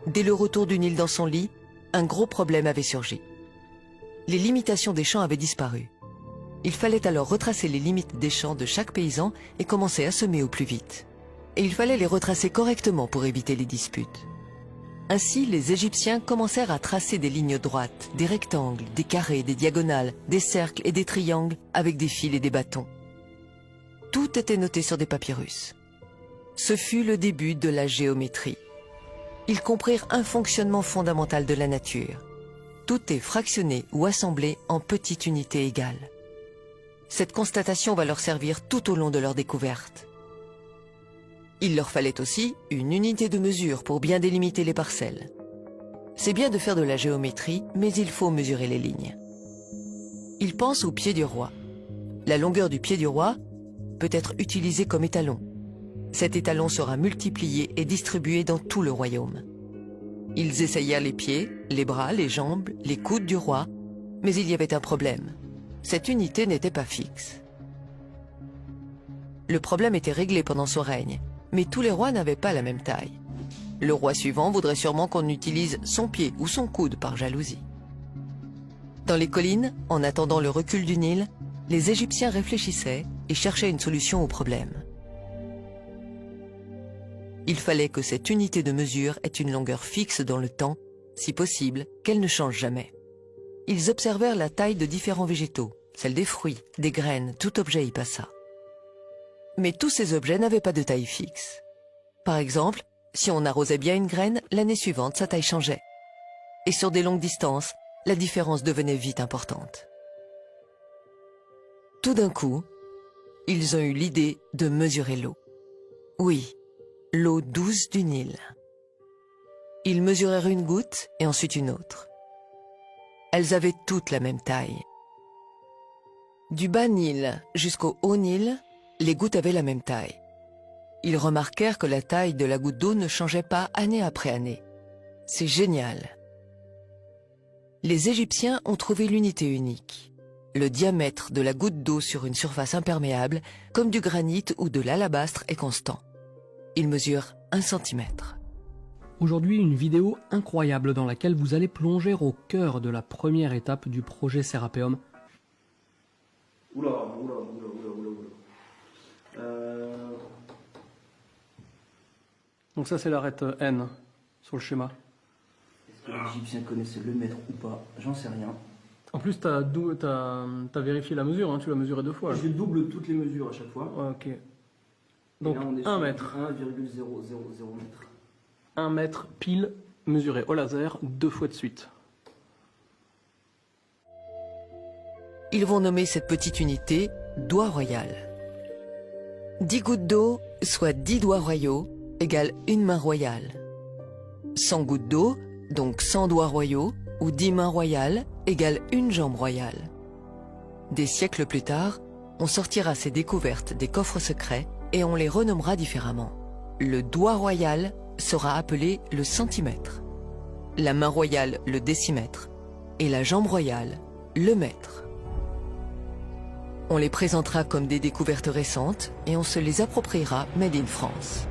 dès le retour du Nil dans son lit, un gros problème avait surgi. Les limitations des champs avaient disparu. Il fallait alors retracer les limites des champs de chaque paysan et commencer à semer au plus vite. Et il fallait les retracer correctement pour éviter les disputes. Ainsi, les Égyptiens commencèrent à tracer des lignes droites, des rectangles, des carrés, des diagonales, des cercles et des triangles avec des fils et des bâtons. Tout était noté sur des papyrus. Ce fut le début de la géométrie. Ils comprirent un fonctionnement fondamental de la nature. Tout est fractionné ou assemblé en petites unités égales. Cette constatation va leur servir tout au long de leur découverte. Il leur fallait aussi une unité de mesure pour bien délimiter les parcelles. C'est bien de faire de la géométrie, mais il faut mesurer les lignes. Ils pensent au pied du roi. La longueur du pied du roi peut être utilisée comme étalon. Cet étalon sera multiplié et distribué dans tout le royaume. Ils essayèrent les pieds, les bras, les jambes, les coudes du roi, mais il y avait un problème. Cette unité n'était pas fixe. Le problème était réglé pendant son règne, mais tous les rois n'avaient pas la même taille. Le roi suivant voudrait sûrement qu'on utilise son pied ou son coude par jalousie. Dans les collines, en attendant le recul du Nil, les Égyptiens réfléchissaient et cherchaient une solution au problème. Il fallait que cette unité de mesure ait une longueur fixe dans le temps, si possible, qu'elle ne change jamais. Ils observèrent la taille de différents végétaux, celle des fruits, des graines, tout objet y passa. Mais tous ces objets n'avaient pas de taille fixe. Par exemple, si on arrosait bien une graine, l'année suivante, sa taille changeait. Et sur des longues distances, la différence devenait vite importante. Tout d'un coup, ils ont eu l'idée de mesurer l'eau. Oui, l'eau douce du Nil. Ils mesurèrent une goutte et ensuite une autre. Elles avaient toutes la même taille. Du bas Nil jusqu'au haut Nil, les gouttes avaient la même taille. Ils remarquèrent que la taille de la goutte d'eau ne changeait pas année après année. C'est génial. Les Égyptiens ont trouvé l'unité unique. Le diamètre de la goutte d'eau sur une surface imperméable, comme du granit ou de l'alabastre, est constant. Il mesure 1 centimètre. Aujourd'hui, une vidéo incroyable dans laquelle vous allez plonger au cœur de la première étape du projet Serapeum. Oula. Donc ça c'est l'arête N sur le schéma. Est-ce que les Égyptiens connaissaient le mètre ou pas? J'en sais rien. En plus t'as vérifié la mesure, hein, tu l'as mesuré 2 fois. Là. Je double toutes les mesures à chaque fois. Ouais, ok. Donc là, on est 1 mètre. 1,000 mètre. 1 mètre pile mesuré au laser 2 fois de suite. Ils vont nommer cette petite unité doigt royal. 10 gouttes d'eau, soit 10 doigts royaux, égale une main royale. 100 gouttes d'eau, donc 100 doigts royaux, ou 10 mains royales, égale une jambe royale. Des siècles plus tard, on sortira ces découvertes des coffres secrets et on les renommera différemment. Le doigt royal sera appelé le centimètre, la main royale le décimètre et la jambe royale le mètre. On les présentera comme des découvertes récentes et on se les appropriera made in France.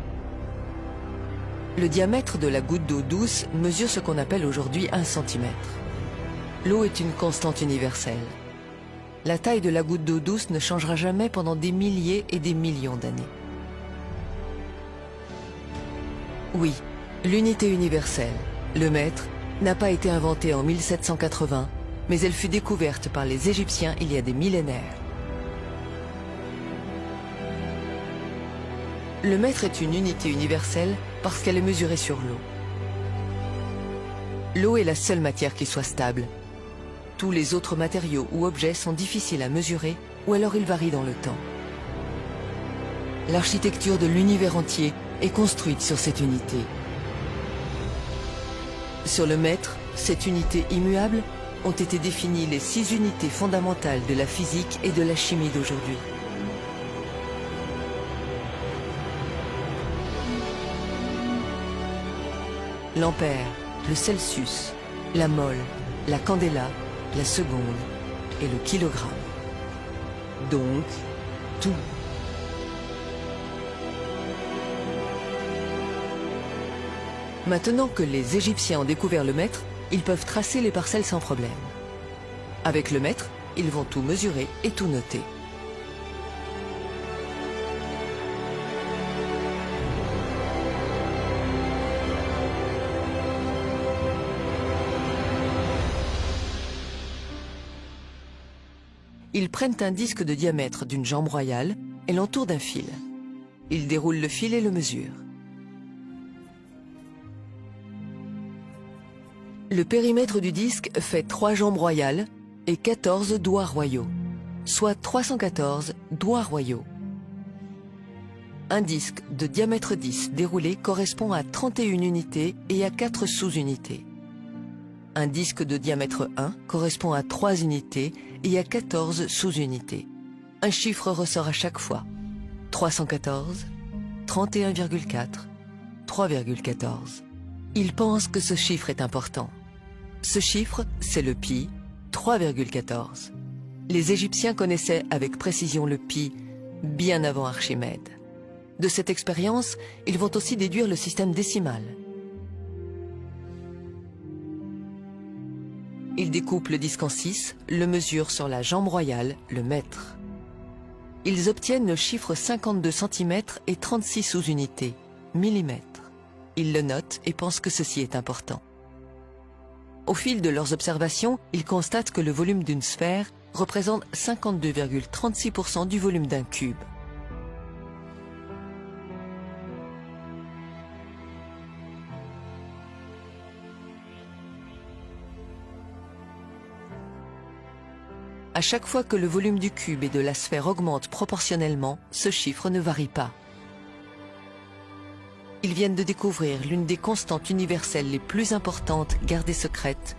Le diamètre de la goutte d'eau douce mesure ce qu'on appelle aujourd'hui 1 centimètre. L'eau est une constante universelle. La taille de la goutte d'eau douce ne changera jamais pendant des milliers et des millions d'années. Oui, l'unité universelle, le mètre, n'a pas été inventée en 1780, mais elle fut découverte par les Égyptiens il y a des millénaires. Le mètre est une unité universelle parce qu'elle est mesurée sur l'eau. L'eau est la seule matière qui soit stable. Tous les autres matériaux ou objets sont difficiles à mesurer ou alors ils varient dans le temps. L'architecture de l'univers entier est construite sur cette unité. Sur le mètre, cette unité immuable, ont été définies les 6 unités fondamentales de la physique et de la chimie d'aujourd'hui. L'ampère, le Celsius, la mole, la candela, la seconde et le kilogramme. Donc, tout. Maintenant que les Égyptiens ont découvert le mètre, ils peuvent tracer les parcelles sans problème. Avec le mètre, ils vont tout mesurer et tout noter. Ils prennent un disque de diamètre d'une jambe royale et l'entourent d'un fil. Ils déroulent le fil et le mesurent. Le périmètre du disque fait 3 jambes royales et 14 doigts royaux, soit 314 doigts royaux. Un disque de diamètre 10 déroulé correspond à 31 unités et à 4 sous-unités. Un disque de diamètre 1 correspond à 3 unités et à 14 sous-unités. Un chiffre ressort à chaque fois. 314, 31,4, 3,14. Ils pensent que ce chiffre est important. Ce chiffre, c'est le pi, 3,14. Les Égyptiens connaissaient avec précision le pi bien avant Archimède. De cette expérience, ils vont aussi déduire le système décimal. Ils découpent le disque en 6, le mesurent sur la jambe royale, le mètre. Ils obtiennent le chiffre 52 cm et 36 sous-unités, millimètres. Ils le notent et pensent que ceci est important. Au fil de leurs observations, ils constatent que le volume d'une sphère représente 52,36% du volume d'un cube. À chaque fois que le volume du cube et de la sphère augmente proportionnellement, ce chiffre ne varie pas. Ils viennent de découvrir l'une des constantes universelles les plus importantes gardées secrètes,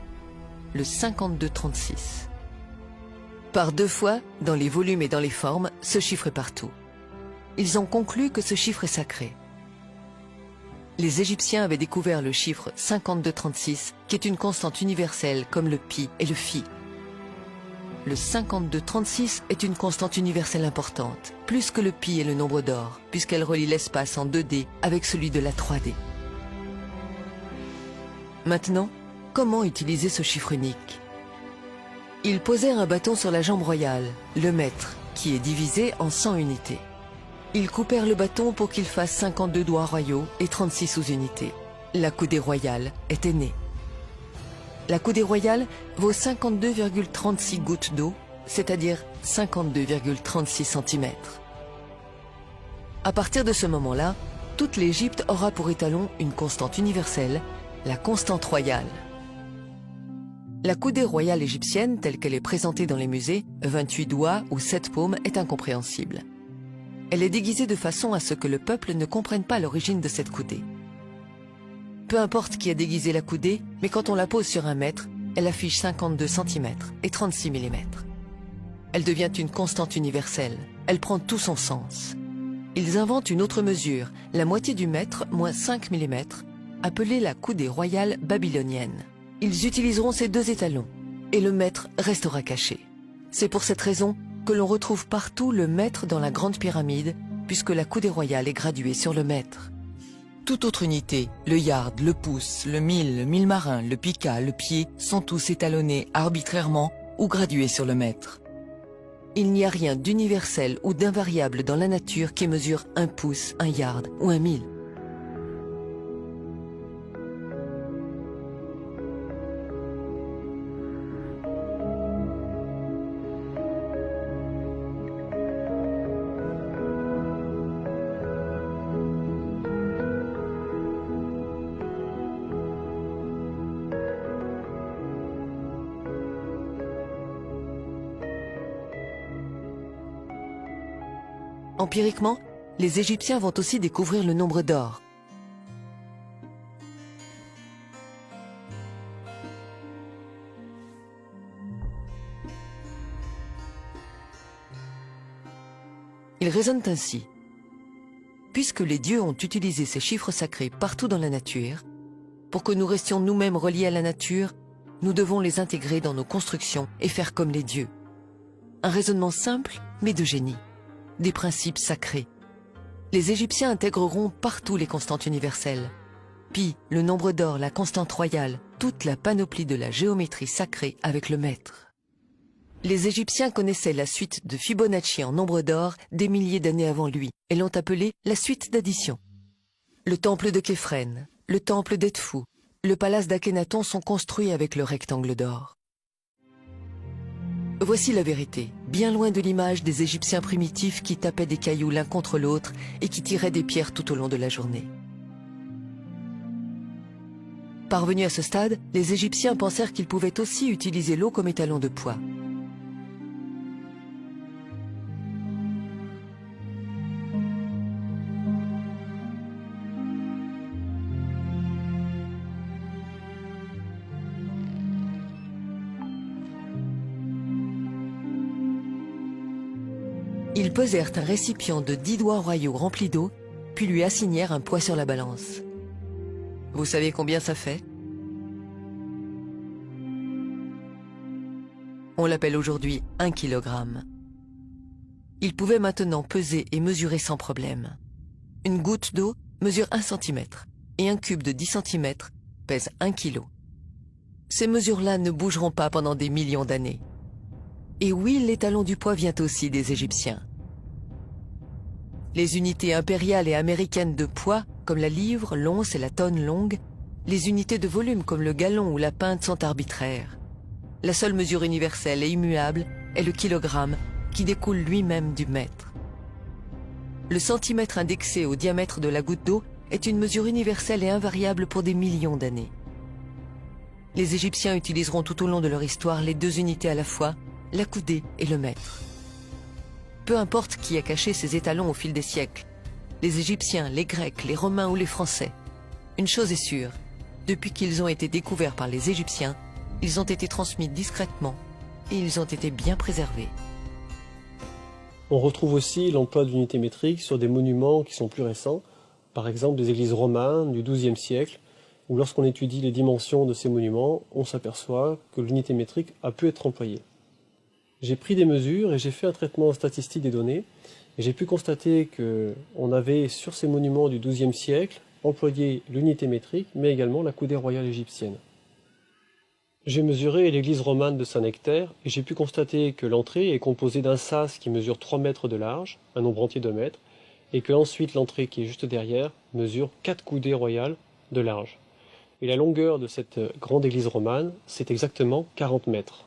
le 52,36. Par 2 fois, dans les volumes et dans les formes, ce chiffre est partout. Ils ont conclu que ce chiffre est sacré. Les Égyptiens avaient découvert le chiffre 52,36, qui est une constante universelle comme le pi et le phi. Le 52,36 est une constante universelle importante, plus que le pi et le nombre d'or, puisqu'elle relie l'espace en 2D avec celui de la 3D. Maintenant, comment utiliser ce chiffre unique? Ils posèrent un bâton sur la jambe royale, le mètre, qui est divisé en 100 unités. Ils coupèrent le bâton pour qu'il fasse 52 doigts royaux et 36 sous-unités. La coudée royale était née. La coudée royale vaut 52,36 gouttes d'eau, c'est-à-dire 52,36 cm. À partir de ce moment-là, toute l'Égypte aura pour étalon une constante universelle, la constante royale. La coudée royale égyptienne, telle qu'elle est présentée dans les musées, 28 doigts ou 7 paumes, est incompréhensible. Elle est déguisée de façon à ce que le peuple ne comprenne pas l'origine de cette coudée. Peu importe qui a déguisé la coudée, mais quand on la pose sur un mètre, elle affiche 52 cm et 36 mm. Elle devient une constante universelle. Elle prend tout son sens. Ils inventent une autre mesure, la moitié du mètre moins 5 mm, appelée la coudée royale babylonienne. Ils utiliseront ces 2 étalons, et le mètre restera caché. C'est pour cette raison que l'on retrouve partout le mètre dans la grande pyramide, puisque la coudée royale est graduée sur le mètre. Toute autre unité, le yard, le pouce, le mille marin, le pica, le pied, sont tous étalonnés arbitrairement ou gradués sur le mètre. Il n'y a rien d'universel ou d'invariable dans la nature qui mesure 1 pouce, 1 yard ou 1 mille. Empiriquement, les Égyptiens vont aussi découvrir le nombre d'or. Ils raisonnent ainsi. Puisque les dieux ont utilisé ces chiffres sacrés partout dans la nature, pour que nous restions nous-mêmes reliés à la nature, nous devons les intégrer dans nos constructions et faire comme les dieux. Un raisonnement simple, mais de génie. Des principes sacrés. Les Égyptiens intégreront partout les constantes universelles. pi, le nombre d'or, la constante royale, toute la panoplie de la géométrie sacrée avec le maître. Les Égyptiens connaissaient la suite de Fibonacci en nombre d'or des milliers d'années avant lui et l'ont appelée la suite d'addition. Le temple de Képhren, le temple d'Edfou, le palace d'Akhénaton sont construits avec le rectangle d'or. Voici la vérité, bien loin de l'image des Égyptiens primitifs qui tapaient des cailloux l'un contre l'autre et qui tiraient des pierres tout au long de la journée. Parvenus à ce stade, les Égyptiens pensèrent qu'ils pouvaient aussi utiliser l'eau comme étalon de poids. Ils pesèrent un récipient de 10 doigts royaux rempli d'eau, puis lui assignèrent un poids sur la balance. Vous savez combien ça fait? On l'appelle aujourd'hui 1 kilogramme. Il pouvait maintenant peser et mesurer sans problème. Une goutte d'eau mesure 1 centimètre et un cube de 10 centimètres pèse 1 kilo. Ces mesures-là ne bougeront pas pendant des millions d'années. Et oui, l'étalon du poids vient aussi des Égyptiens. Les unités impériales et américaines de poids, comme la livre, l'once et la tonne longue, les unités de volume comme le gallon ou la pinte sont arbitraires. La seule mesure universelle et immuable est le kilogramme, qui découle lui-même du mètre. Le centimètre indexé au diamètre de la goutte d'eau est une mesure universelle et invariable pour des millions d'années. Les Égyptiens utiliseront tout au long de leur histoire les deux unités à la fois, la coudée et le mètre. Peu importe qui a caché ces étalons au fil des siècles, les Égyptiens, les Grecs, les Romains ou les Français. Une chose est sûre, depuis qu'ils ont été découverts par les Égyptiens, ils ont été transmis discrètement et ils ont été bien préservés. On retrouve aussi l'emploi de l'unité métrique sur des monuments qui sont plus récents, par exemple des églises romanes du XIIe siècle, où lorsqu'on étudie les dimensions de ces monuments, on s'aperçoit que l'unité métrique a pu être employée. J'ai pris des mesures et j'ai fait un traitement statistique des données, et j'ai pu constater qu'on avait sur ces monuments du XIIe siècle employé l'unité métrique, mais également la coudée royale égyptienne. J'ai mesuré l'église romane de Saint-Nectaire et j'ai pu constater que l'entrée est composée d'un sas qui mesure 3 mètres de large, un nombre entier de mètres, et que ensuite l'entrée qui est juste derrière mesure 4 coudées royales de large. Et la longueur de cette grande église romane, c'est exactement 40 mètres.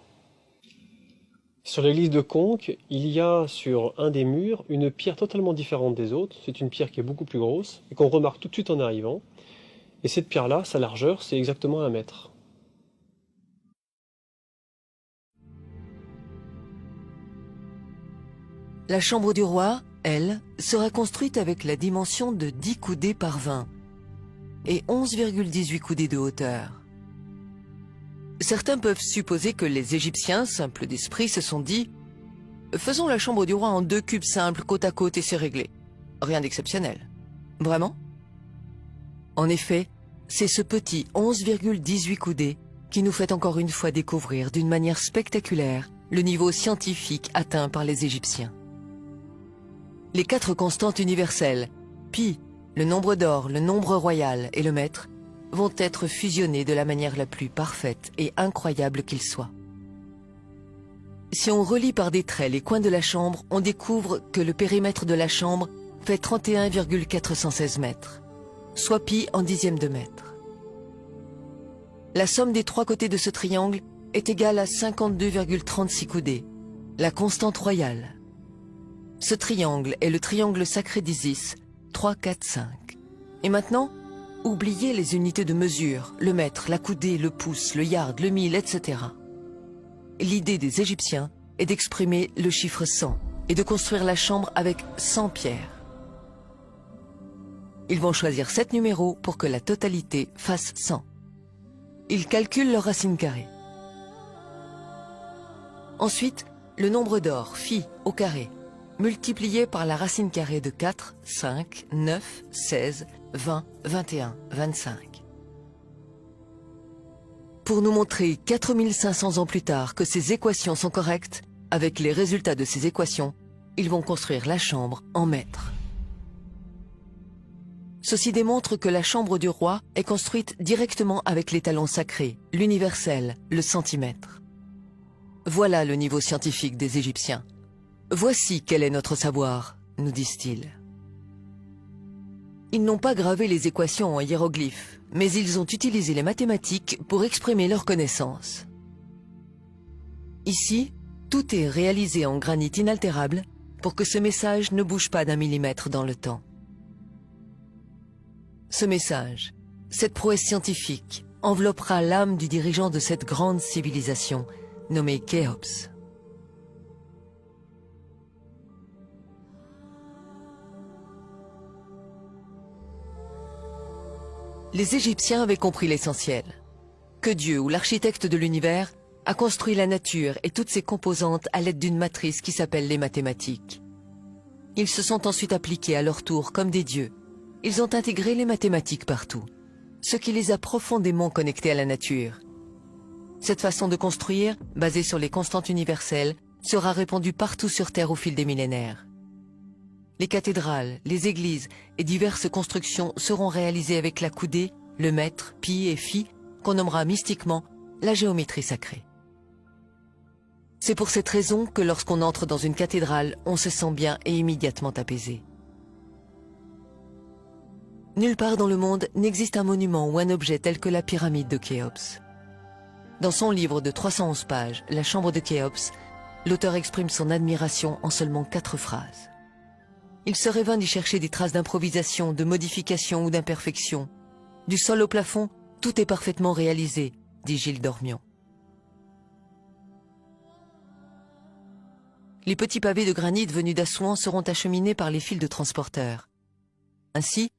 Sur l'église de Conques, il y a sur un des murs une pierre totalement différente des autres. C'est une pierre qui est beaucoup plus grosse et qu'on remarque tout de suite en arrivant. Et cette pierre-là, sa largeur, c'est exactement 1 mètre. La chambre du roi, elle, sera construite avec la dimension de 10 coudées par 20 et 11,18 coudées de hauteur. Certains peuvent supposer que les Égyptiens, simples d'esprit, se sont dit « Faisons la chambre du roi en 2 cubes simples côte à côte et c'est réglé. Rien d'exceptionnel. » Vraiment? En effet, c'est ce petit 11,18 coudées qui nous fait encore une fois découvrir d'une manière spectaculaire le niveau scientifique atteint par les Égyptiens. Les 4 constantes universelles, pi, le nombre d'or, le nombre royal et le mètre, vont être fusionnés de la manière la plus parfaite et incroyable qu'il soit. Si on relie par des traits les coins de la chambre, on découvre que le périmètre de la chambre fait 31,416 mètres, soit pi en dixième de mètre. La somme des 3 côtés de ce triangle est égale à 52,36 coudées, la constante royale. Ce triangle est le triangle sacré d'Isis, 3, 4, 5. Et maintenant, oubliez les unités de mesure, le mètre, la coudée, le pouce, le yard, le mille, etc. L'idée des Égyptiens est d'exprimer le chiffre 100 et de construire la chambre avec 100 pierres. Ils vont choisir 7 numéros pour que la totalité fasse 100. Ils calculent leur racine carrée. Ensuite, le nombre d'or, phi, au carré, multiplié par la racine carrée de 4, 5, 9, 16, 20, 21, 25. Pour nous montrer 4500 ans plus tard que ces équations sont correctes, avec les résultats de ces équations, ils vont construire la chambre en mètres. Ceci démontre que la chambre du roi est construite directement avec l'étalon sacré, l'universel, le centimètre. Voilà le niveau scientifique des Égyptiens. Voici quel est notre savoir, nous disent-ils. Ils n'ont pas gravé les équations en hiéroglyphes, mais ils ont utilisé les mathématiques pour exprimer leurs connaissances. Ici, tout est réalisé en granit inaltérable pour que ce message ne bouge pas d'un millimètre dans le temps. Ce message, cette prouesse scientifique, enveloppera l'âme du dirigeant de cette grande civilisation, nommée Khéops. Les Égyptiens avaient compris l'essentiel, que Dieu ou l'architecte de l'univers a construit la nature et toutes ses composantes à l'aide d'une matrice qui s'appelle les mathématiques. Ils se sont ensuite appliqués à leur tour comme des dieux. Ils ont intégré les mathématiques partout, ce qui les a profondément connectés à la nature. Cette façon de construire, basée sur les constantes universelles, sera répandue partout sur Terre au fil des millénaires. Les cathédrales, les églises et diverses constructions seront réalisées avec la coudée, le mètre, pi et phi, qu'on nommera mystiquement la géométrie sacrée. C'est pour cette raison que lorsqu'on entre dans une cathédrale, on se sent bien et immédiatement apaisé. Nulle part dans le monde n'existe un monument ou un objet tel que la pyramide de Khéops. Dans son livre de 311 pages, La chambre de Khéops, l'auteur exprime son admiration en seulement 4 phrases. Il serait vain d'y chercher des traces d'improvisation, de modification ou d'imperfection. Du sol au plafond, tout est parfaitement réalisé, dit Gilles Dormion. Les petits pavés de granit venus d'Assouan seront acheminés par les fils de transporteurs. Ainsi,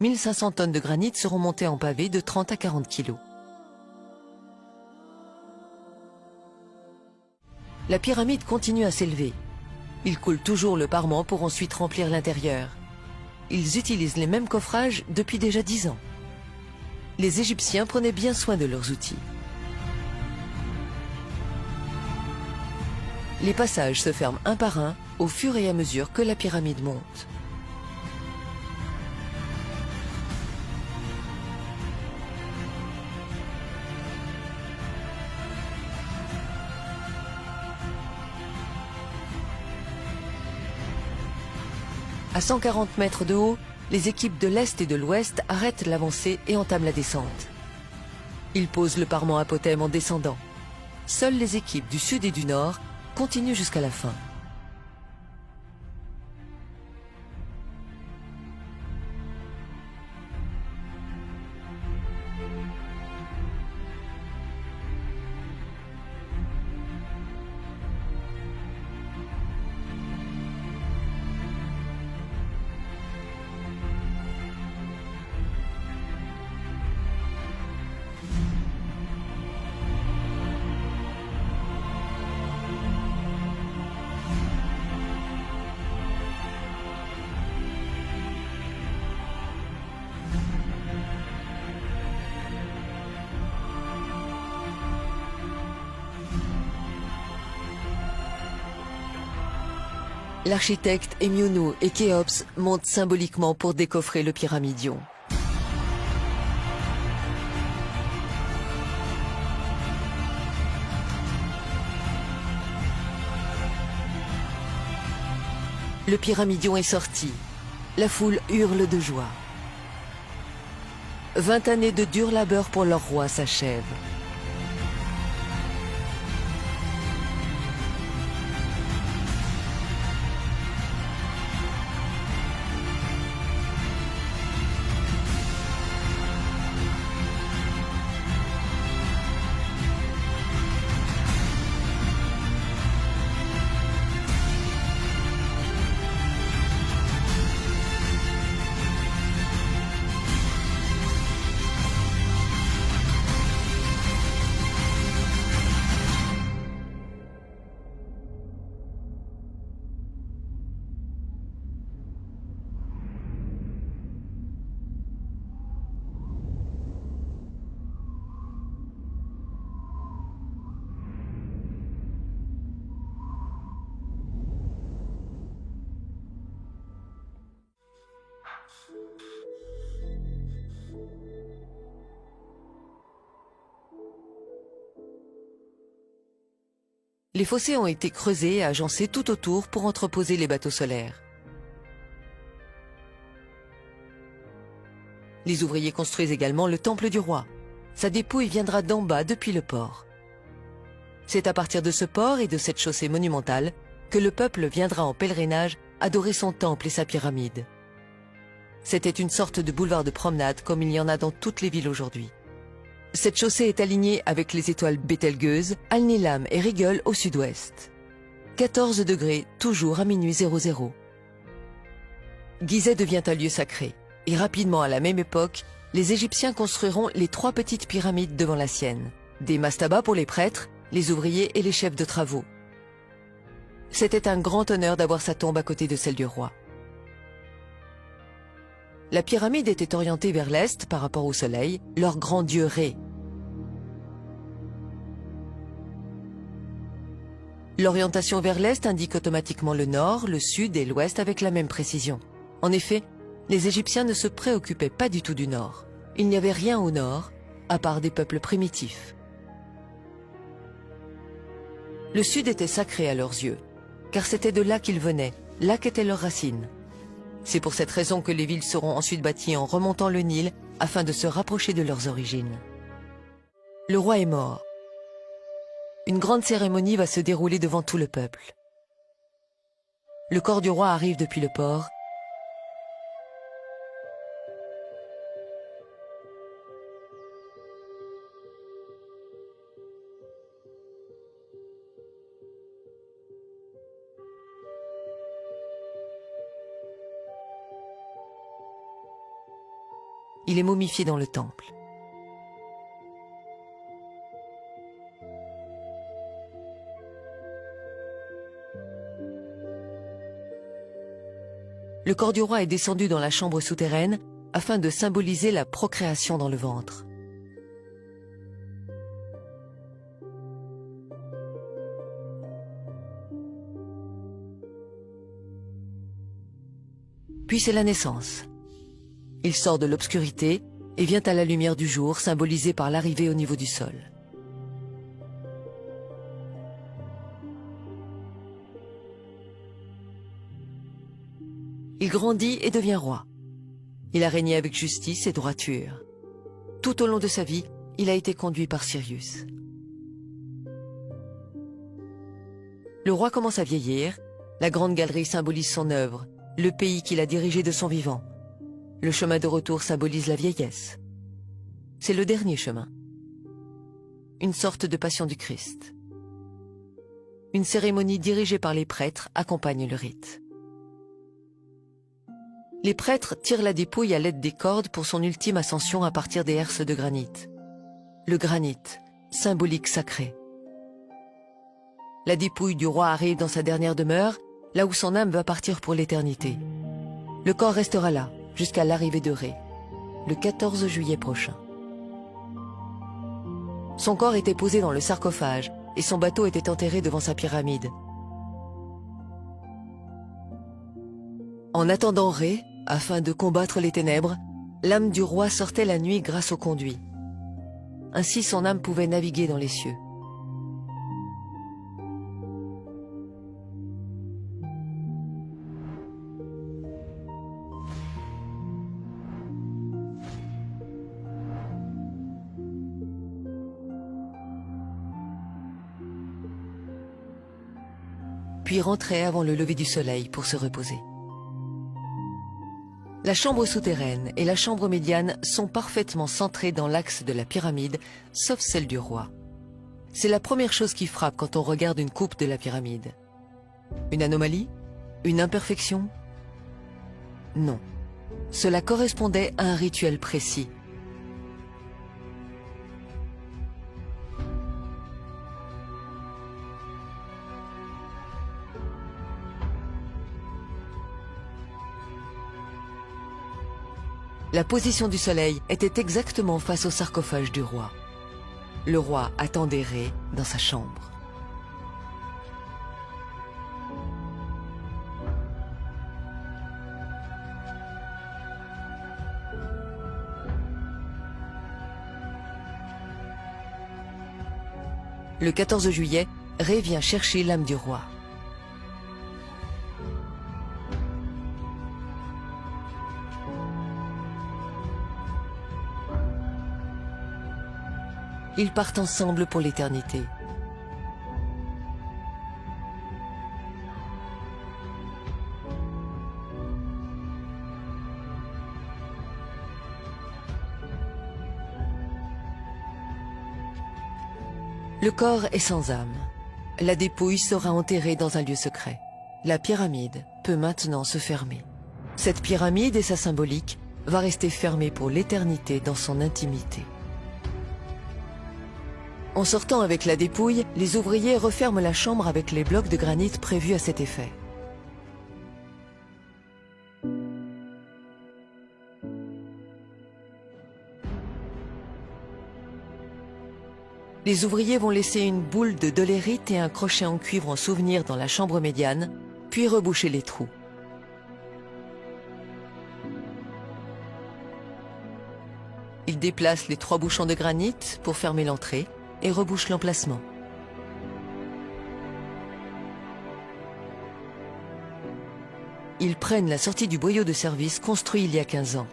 1500 tonnes de granit seront montées en pavés de 30 à 40 kilos. La pyramide continue à s'élever. Ils coulent toujours le parement pour ensuite remplir l'intérieur. Ils utilisent les mêmes coffrages depuis déjà 10 ans. Les Égyptiens prenaient bien soin de leurs outils. Les passages se ferment un par un au fur et à mesure que la pyramide monte. À 140 mètres de haut, les équipes de l'Est et de l'Ouest arrêtent l'avancée et entament la descente. Ils posent le parement apotème en descendant. Seules les équipes du Sud et du Nord continuent jusqu'à la fin. L'architecte Émiono et Khéops montent symboliquement pour décoffrer le pyramidion. Le pyramidion est sorti. La foule hurle de joie. 20 années de dur labeur pour leur roi s'achèvent. Les fossés ont été creusés et agencés tout autour pour entreposer les bateaux solaires. Les ouvriers construisent également le temple du roi. Sa dépouille viendra d'en bas depuis le port. C'est à partir de ce port et de cette chaussée monumentale que le peuple viendra en pèlerinage adorer son temple et sa pyramide. C'était une sorte de boulevard de promenade comme il y en a dans toutes les villes aujourd'hui. Cette chaussée est alignée avec les étoiles Bételgeuse, Al-Nilam et Rigel au sud-ouest. 14 degrés, toujours à minuit 00. Gizeh devient un lieu sacré. Et rapidement, à la même époque, les Égyptiens construiront les 3 petites pyramides devant la sienne. Des mastabas pour les prêtres, les ouvriers et les chefs de travaux. C'était un grand honneur d'avoir sa tombe à côté de celle du roi. La pyramide était orientée vers l'est par rapport au soleil, leur grand dieu Ré. L'orientation vers l'est indique automatiquement le nord, le sud et l'ouest avec la même précision. En effet, les Égyptiens ne se préoccupaient pas du tout du nord. Il n'y avait rien au nord, à part des peuples primitifs. Le sud était sacré à leurs yeux, car c'était de là qu'ils venaient, là qu'étaient leurs racines. C'est pour cette raison que les villes seront ensuite bâties en remontant le Nil afin de se rapprocher de leurs origines. Le roi est mort. Une grande cérémonie va se dérouler devant tout le peuple. Le corps du roi arrive depuis le port. Il est momifié dans le temple. Le corps du roi est descendu dans la chambre souterraine afin de symboliser la procréation dans le ventre. Puis c'est la naissance. Il sort de l'obscurité et vient à la lumière du jour, symbolisée par l'arrivée au niveau du sol. Il grandit et devient roi. Il a régné avec justice et droiture. Tout au long de sa vie, il a été conduit par Sirius. Le roi commence à vieillir. La grande galerie symbolise son œuvre, le pays qu'il a dirigé de son vivant. Le chemin de retour symbolise la vieillesse. C'est le dernier chemin. Une sorte de passion du Christ. Une cérémonie dirigée par les prêtres accompagne le rite. Les prêtres tirent la dépouille à l'aide des cordes pour son ultime ascension à partir des herses de granit. Le granit, symbolique sacré. La dépouille du roi arrive dans sa dernière demeure, là où son âme va partir pour l'éternité. Le corps restera là, jusqu'à l'arrivée de Ré, le 14 juillet prochain. Son corps était posé dans le sarcophage et son bateau était enterré devant sa pyramide. En attendant Ré, afin de combattre les ténèbres, l'âme du roi sortait la nuit grâce au conduit. Ainsi son âme pouvait naviguer dans les cieux. Puis rentrait avant le lever du soleil pour se reposer. La chambre souterraine et la chambre médiane sont parfaitement centrées dans l'axe de la pyramide, sauf celle du roi. C'est la première chose qui frappe quand on regarde une coupe de la pyramide. Une anomalie? Une imperfection? Non. Cela correspondait à un rituel précis. La position du soleil était exactement face au sarcophage du roi. Le roi attendait Ré dans sa chambre. Le 14 juillet, Ré vient chercher l'âme du roi. Ils partent ensemble pour l'éternité. Le corps est sans âme. La dépouille sera enterrée dans un lieu secret. La pyramide peut maintenant se fermer. Cette pyramide et sa symbolique va rester fermée pour l'éternité dans son intimité. En sortant avec la dépouille, les ouvriers referment la chambre avec les blocs de granit prévus à cet effet. Les ouvriers vont laisser une boule de dolérite et un crochet en cuivre en souvenir dans la chambre médiane, puis reboucher les trous. Ils déplacent les 3 bouchons de granit pour fermer l'entrée et rebouchent l'emplacement. Ils prennent la sortie du boyau de service construit il y a 15 ans.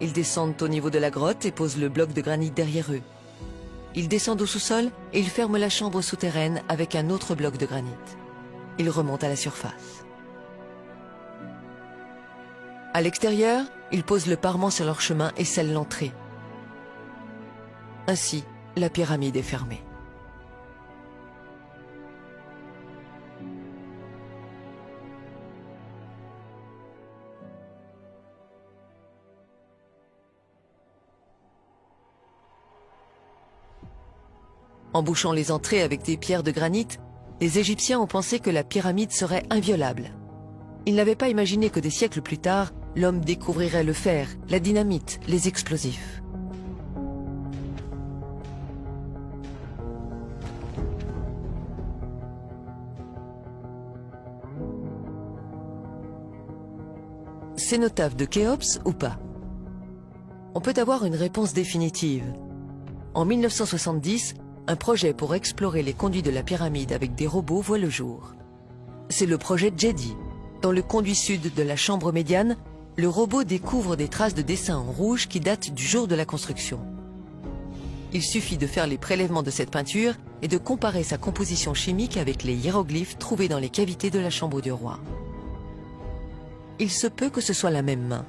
Ils descendent au niveau de la grotte et posent le bloc de granit derrière eux. Ils descendent au sous-sol et ils ferment la chambre souterraine avec un autre bloc de granit. Ils remontent à la surface. À l'extérieur, ils posent le parement sur leur chemin et scellent l'entrée. Ainsi, la pyramide est fermée. En bouchant les entrées avec des pierres de granit, les Égyptiens ont pensé que la pyramide serait inviolable. Ils n'avaient pas imaginé que des siècles plus tard, l'homme découvrirait le fer, la dynamite, les explosifs. Cénotaphe de Khéops ou pas? On peut avoir une réponse définitive. En 1970, un projet pour explorer les conduits de la pyramide avec des robots voit le jour. C'est le projet Jedi. Dans le conduit sud de la chambre médiane, le robot découvre des traces de dessins en rouge qui datent du jour de la construction. Il suffit de faire les prélèvements de cette peinture et de comparer sa composition chimique avec les hiéroglyphes trouvés dans les cavités de la chambre du roi. Il se peut que ce soit la même main.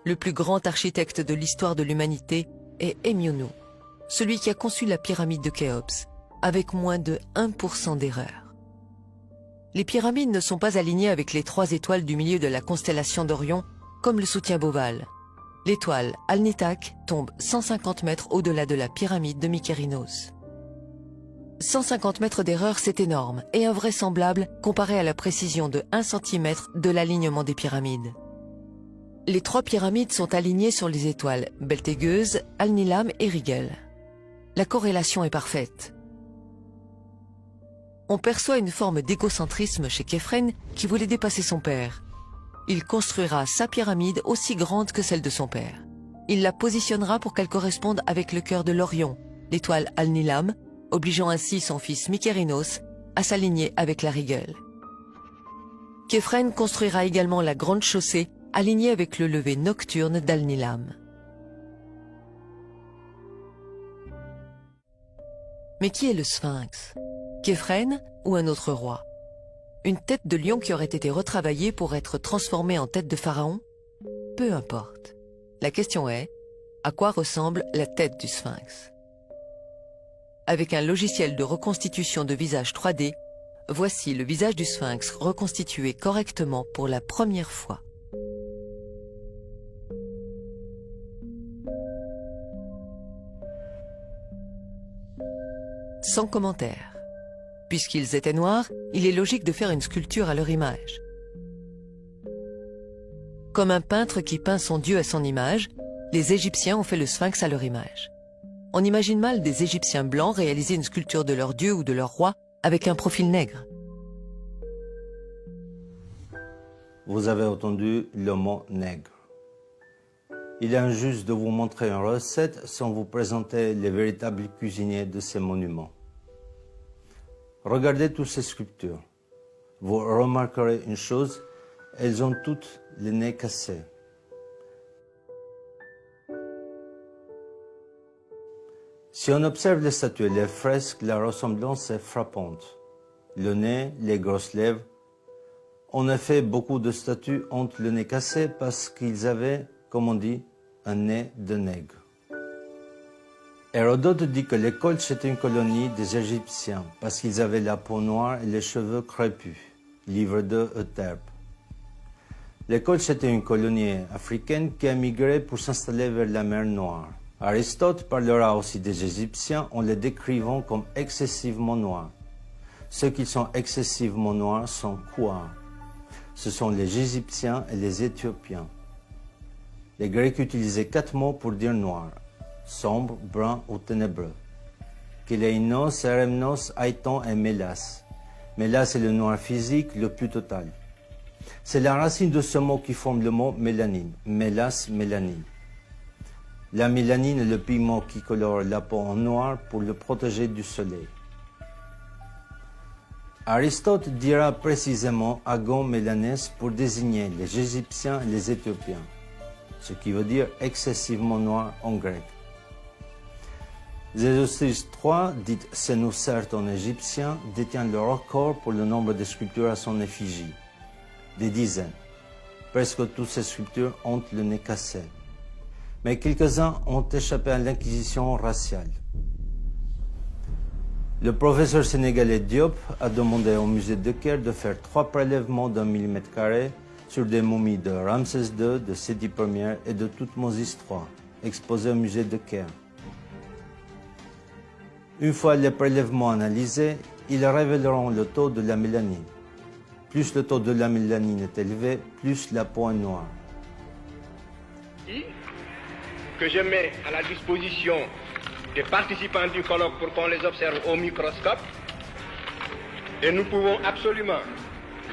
Le plus grand architecte de l'histoire de l'humanité est Émionou, celui qui a conçu la pyramide de Khéops, avec moins de 1% d'erreur. Les pyramides ne sont pas alignées avec les 3 étoiles du milieu de la constellation d'Orion, comme le soutient Boval. L'étoile Alnitak tombe 150 mètres au-delà de la pyramide de Mykérinos. 150 mètres d'erreur, c'est énorme et invraisemblable comparé à la précision de 1 cm de l'alignement des pyramides. Les 3 pyramides sont alignées sur les étoiles Beltégeuse, Alnilam et Rigel. La corrélation est parfaite. On perçoit une forme d'égocentrisme chez Képhren qui voulait dépasser son père. Il construira sa pyramide aussi grande que celle de son père. Il la positionnera pour qu'elle corresponde avec le cœur de l'Orion, l'étoile Alnilam, obligeant ainsi son fils Mykérinos à s'aligner avec la Rigel. Képhren construira également la grande chaussée alignée avec le lever nocturne d'Alnilam. Mais qui est le Sphinx? Képhren ou un autre roi? Une tête de lion qui aurait été retravaillée pour être transformée en tête de pharaon? Peu importe. La question est, à quoi ressemble la tête du Sphinx? Avec un logiciel de reconstitution de visage 3D, voici le visage du Sphinx reconstitué correctement pour la première fois. Sans commentaire. Puisqu'ils étaient noirs, il est logique de faire une sculpture à leur image. Comme un peintre qui peint son dieu à son image, les Égyptiens ont fait le Sphinx à leur image. On imagine mal des Égyptiens blancs réaliser une sculpture de leur dieu ou de leur roi avec un profil nègre. Vous avez entendu le mot nègre. Il est injuste de vous montrer une recette sans vous présenter les véritables cuisiniers de ces monuments. Regardez toutes ces sculptures. Vous remarquerez une chose, elles ont toutes les nez cassés. Si on observe les statues et les fresques, la ressemblance est frappante. Le nez, les grosses lèvres. En effet, beaucoup de statues ont le nez cassé parce qu'ils avaient, comme on dit, un nez de nègre. Hérodote dit que les Colches étaient une colonie des Égyptiens parce qu'ils avaient la peau noire et les cheveux crépus. Livre 2, Euterpe. Les Colches étaient une colonie africaine qui a migré pour s'installer vers la mer Noire. Aristote parlera aussi des Égyptiens en les décrivant comme excessivement noirs. Ceux qui sont excessivement noirs sont quoi? Ce sont les Égyptiens et les Éthiopiens. Les Grecs utilisaient 4 mots pour dire noir: sombre, brun ou ténébreux. Kéleinos, Eremnos, Aiton et Mélas. Mélas est le noir physique le plus total. C'est la racine de ce mot qui forme le mot mélanine. Mélas, mélanine. La mélanine est le pigment qui colore la peau en noir pour le protéger du soleil. Aristote dira précisément agon mélanès pour désigner les Égyptiens et les Éthiopiens, ce qui veut dire excessivement noir en grec. Zézosis III, dit Sénouserte en égyptien, détient le record pour le nombre de sculptures à son effigie, des dizaines. Presque toutes ces sculptures ont le nez cassé. Mais quelques-uns ont échappé à l'inquisition raciale. Le professeur sénégalais Diop a demandé au musée de Caire de faire 3 prélèvements d'1 mm² sur des momies de Ramsès II, de Séti Ier et de Toutmosis III, exposées au musée de Caire. Une fois les prélèvements analysés, ils révéleront le taux de la mélanine. Plus le taux de la mélanine est élevé, plus la peau est noire. Que je mets à la disposition des participants du colloque pour qu'on les observe au microscope. Et nous pouvons absolument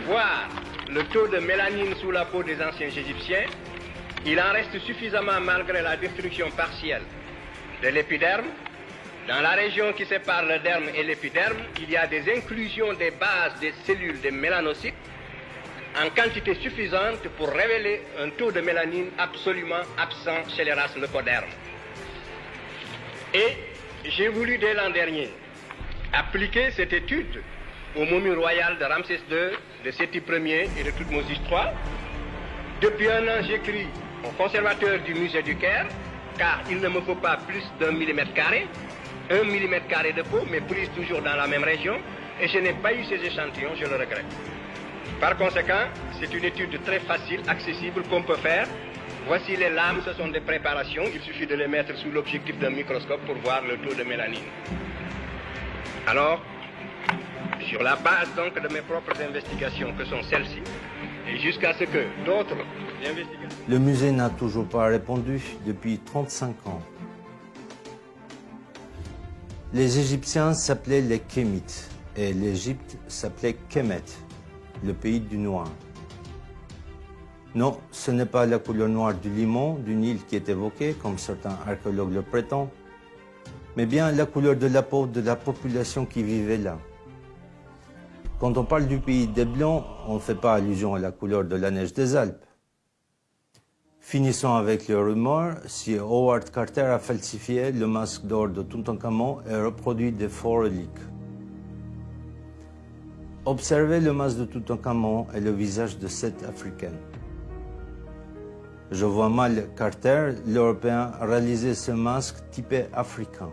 voir le taux de mélanine sous la peau des anciens Égyptiens. Il en reste suffisamment malgré la destruction partielle de l'épiderme. Dans la région qui sépare le derme et l'épiderme, il y a des inclusions des bases des cellules des mélanocytes en quantité suffisante pour révéler un taux de mélanine absolument absent chez les races leucodermes. Et j'ai voulu dès l'an dernier appliquer cette étude aux momies royales de Ramsès II, de Séti Ier et de Toutmosis III. Depuis un an, j'écris au conservateur du musée du Caire, car il ne me faut pas plus d'1 mm², 1 mm² de peau, mais prise toujours dans la même région, et je n'ai pas eu ces échantillons, je le regrette. Par conséquent, c'est une étude très facile, accessible, qu'on peut faire. Voici les lames, ce sont des préparations, il suffit de les mettre sous l'objectif d'un microscope pour voir le taux de mélanine. Alors, sur la base donc de mes propres investigations, que sont celles-ci, et jusqu'à ce que d'autres investigations... Le musée n'a toujours pas répondu depuis 35 ans. Les Égyptiens s'appelaient les Kémites et l'Égypte s'appelait Kémet, le pays du noir. Non, ce n'est pas la couleur noire du limon, du Nil qui est évoquée, comme certains archéologues le prétendent, mais bien la couleur de la peau de la population qui vivait là. Quand on parle du pays des Blancs, on ne fait pas allusion à la couleur de la neige des Alpes. Finissons avec les rumeurs, si Howard Carter a falsifié le masque d'or de Toutankhamon et reproduit des faux reliques. Observez le masque de Toutankhamon et le visage de cette Africaine. Je vois mal Carter, l'Européen, réaliser ce masque typé africain.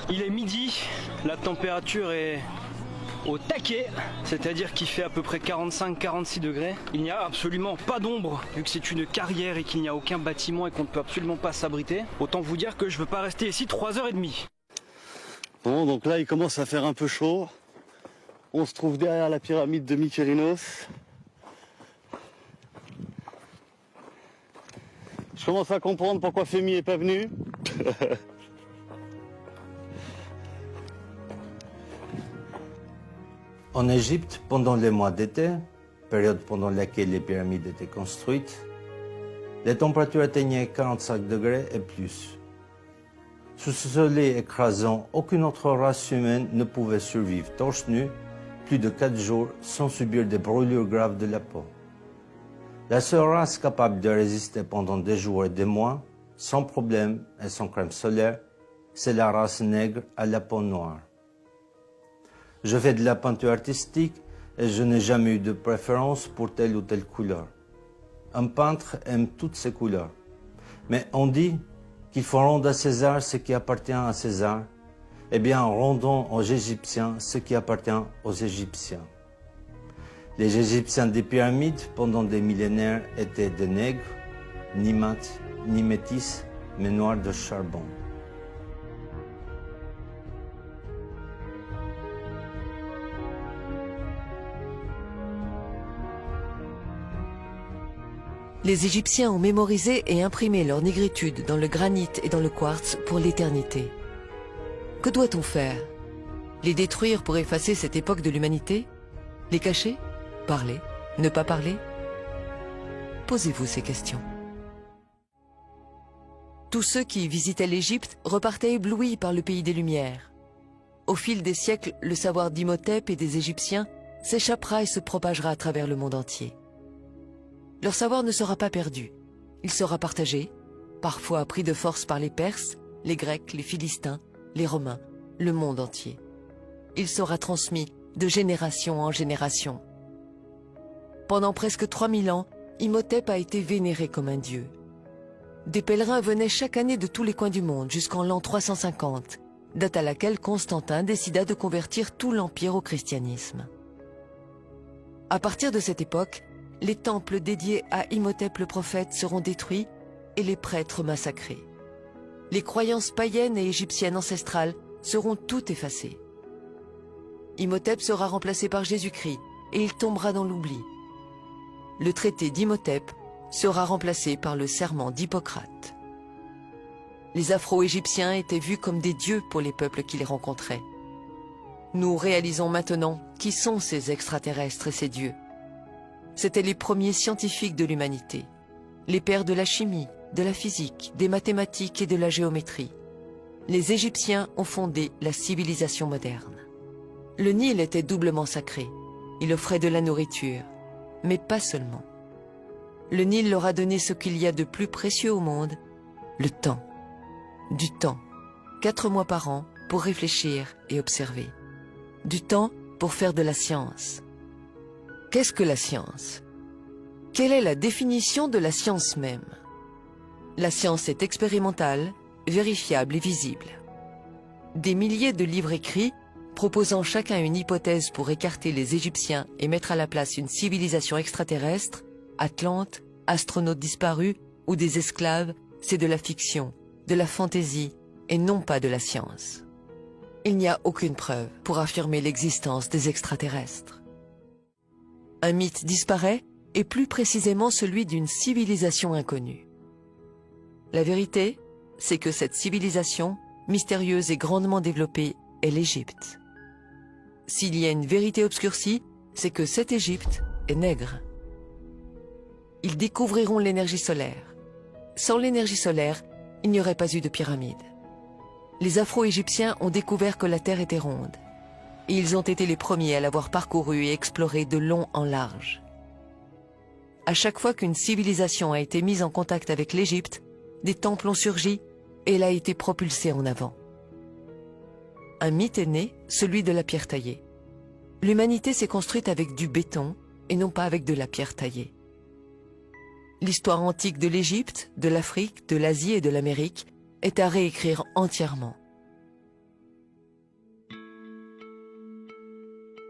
Il est midi, la température est au taquet, c'est-à-dire qu'il fait à peu près 45-46 degrés. Il n'y a absolument pas d'ombre, vu que c'est une carrière et qu'il n'y a aucun bâtiment et qu'on ne peut absolument pas s'abriter. Autant vous dire que je ne veux pas rester ici 3h30. Bon, donc là il commence à faire un peu chaud. On se trouve derrière la pyramide de Mykérinos. Je commence à comprendre pourquoi Fémi n'est pas venu. En Égypte, pendant les mois d'été, période pendant laquelle les pyramides étaient construites, les températures atteignaient 45 degrés et plus. Sous ce soleil écrasant, aucune autre race humaine ne pouvait survivre torse nu plus de 4 jours sans subir des brûlures graves de la peau. La seule race capable de résister pendant des jours et des mois, sans problème et sans crème solaire, c'est la race nègre à la peau noire. Je fais de la peinture artistique et je n'ai jamais eu de préférence pour telle ou telle couleur. Un peintre aime toutes ces couleurs. Mais on dit qu'il faut rendre à César ce qui appartient à César. Eh bien, rendons aux Égyptiens ce qui appartient aux Égyptiens. Les Égyptiens des pyramides, pendant des millénaires, étaient des nègres, ni mat, ni métis, mais noirs de charbon. Les Égyptiens ont mémorisé et imprimé leur négritude dans le granit et dans le quartz pour l'éternité. Que doit-on faire? Les détruire pour effacer cette époque de l'humanité? Les cacher? Parler? Ne pas parler? Posez-vous ces questions. Tous ceux qui visitaient l'Égypte repartaient éblouis par le pays des Lumières. Au fil des siècles, le savoir d'Imhotep et des Égyptiens s'échappera et se propagera à travers le monde entier. Leur savoir ne sera pas perdu. Il sera partagé, parfois pris de force par les Perses, les Grecs, les Philistins, les Romains, le monde entier. Il sera transmis de génération en génération. Pendant presque 3000 ans, Imhotep a été vénéré comme un dieu. Des pèlerins venaient chaque année de tous les coins du monde jusqu'en l'an 350, date à laquelle Constantin décida de convertir tout l'Empire au christianisme. À partir de cette époque, les temples dédiés à Imhotep le prophète seront détruits et les prêtres massacrés. Les croyances païennes et égyptiennes ancestrales seront toutes effacées. Imhotep sera remplacé par Jésus-Christ et il tombera dans l'oubli. Le traité d'Imhotep sera remplacé par le serment d'Hippocrate. Les Afro-Égyptiens étaient vus comme des dieux pour les peuples qui les rencontraient. Nous réalisons maintenant qui sont ces extraterrestres et ces dieux. C'étaient les premiers scientifiques de l'humanité, les pères de la chimie, de la physique, des mathématiques et de la géométrie. Les Égyptiens ont fondé la civilisation moderne. Le Nil était doublement sacré. Il offrait de la nourriture, mais pas seulement. Le Nil leur a donné ce qu'il y a de plus précieux au monde, le temps. Du temps, 4 mois par an pour réfléchir et observer. Du temps pour faire de la science. Qu'est-ce que la science? Quelle est la définition de la science même? La science est expérimentale, vérifiable et visible. Des milliers de livres écrits, proposant chacun une hypothèse pour écarter les Égyptiens et mettre à la place une civilisation extraterrestre, Atlante, astronautes disparus ou des esclaves, c'est de la fiction, de la fantaisie et non pas de la science. Il n'y a aucune preuve pour affirmer l'existence des extraterrestres. Un mythe disparaît, et plus précisément celui d'une civilisation inconnue. La vérité, c'est que cette civilisation, mystérieuse et grandement développée, est l'Égypte. S'il y a une vérité obscurcie, c'est que cette Égypte est nègre. Ils découvriront l'énergie solaire. Sans l'énergie solaire, il n'y aurait pas eu de pyramide. Les Afro-Égyptiens ont découvert que la Terre était ronde. Et ils ont été les premiers à l'avoir parcourue et explorée de long en large. À chaque fois qu'une civilisation a été mise en contact avec l'Égypte, des temples ont surgi et elle a été propulsée en avant. Un mythe est né, celui de la pierre taillée. L'humanité s'est construite avec du béton et non pas avec de la pierre taillée. L'histoire antique de l'Égypte, de l'Afrique, de l'Asie et de l'Amérique est à réécrire entièrement.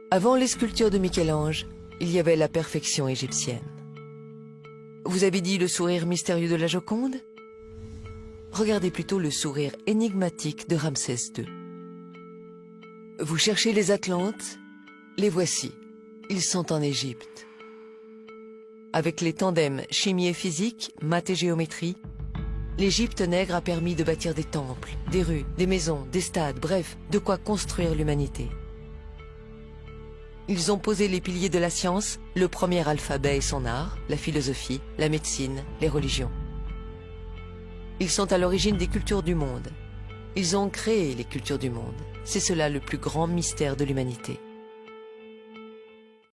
Avant les sculptures de Michel-Ange, il y avait la perfection égyptienne. Vous avez dit le sourire mystérieux de la Joconde? Regardez plutôt le sourire énigmatique de Ramsès II. Vous cherchez les Atlantes? Les voici. Ils sont en Égypte. Avec les tandems chimie et physique, maths et géométrie, L'Égypte nègre a permis de bâtir des temples, des rues, des maisons, des stades, bref, de quoi construire l'humanité. Ils ont posé les piliers de la science, le premier alphabet et son art, la philosophie, la médecine, les religions. Ils sont à l'origine des cultures du monde. Ils ont créé les cultures du monde. C'est cela le plus grand mystère de l'humanité.